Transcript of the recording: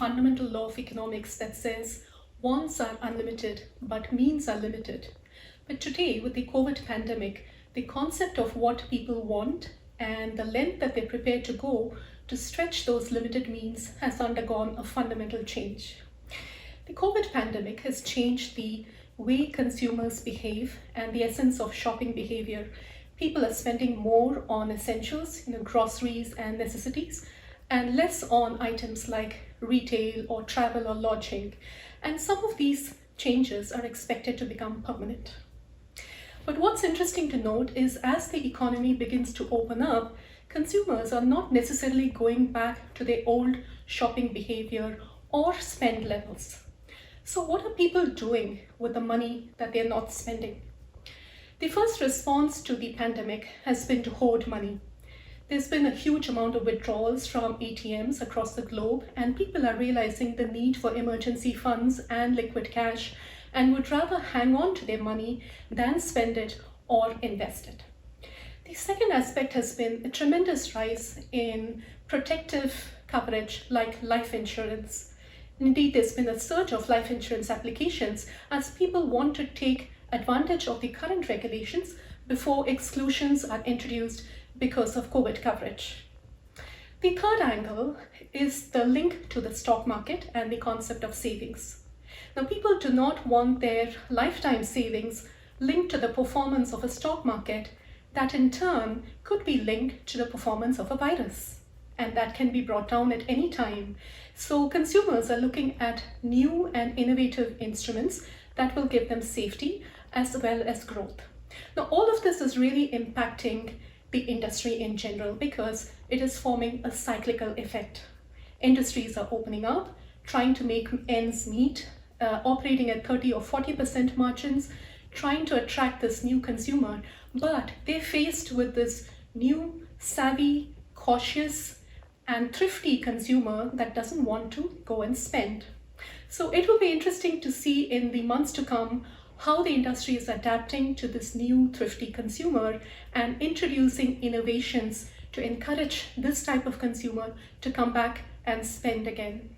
fundamental law of economics that says wants are unlimited, but means are limited. But today, with the COVID pandemic, the concept of what people want and the length that they're prepared to go to stretch those limited means has undergone a fundamental change. The COVID pandemic has changed the way consumers behave and the essence of shopping behavior. People are spending more on essentials, groceries and necessities, and less on items like retail or travel or lodging. And some of these changes are expected to become permanent. But what's interesting to note is as the economy begins to open up, consumers are not necessarily going back to their old shopping behavior or spend levels. So what are people doing with the money that they're not spending? The first response to the pandemic has been to hoard money. There's been a huge amount of withdrawals from ATMs across the globe, and people are realizing the need for emergency funds and liquid cash and would rather hang on to their money than spend it or invest it. The second aspect has been a tremendous rise in protective coverage like life insurance. Indeed, there's been a surge of life insurance applications as people want to take advantage of the current regulations before exclusions are introduced because of COVID coverage. The third angle is the link to the stock market and the concept of savings. Now, people do not want their lifetime savings linked to the performance of a stock market that in turn could be linked to the performance of a virus, and that can be brought down at any time. So consumers are looking at new and innovative instruments that will give them safety as well as growth. Now, all of this is really impacting the industry in general because it is forming a cyclical effect. Industries are opening up, trying to make ends meet, operating at 30 or 40% margins, trying to attract this new consumer, but they're faced with this new, savvy, cautious, and thrifty consumer that doesn't want to go and spend. So it will be interesting to see in the months to come how the industry is adapting to this new thrifty consumer and introducing innovations to encourage this type of consumer to come back and spend again.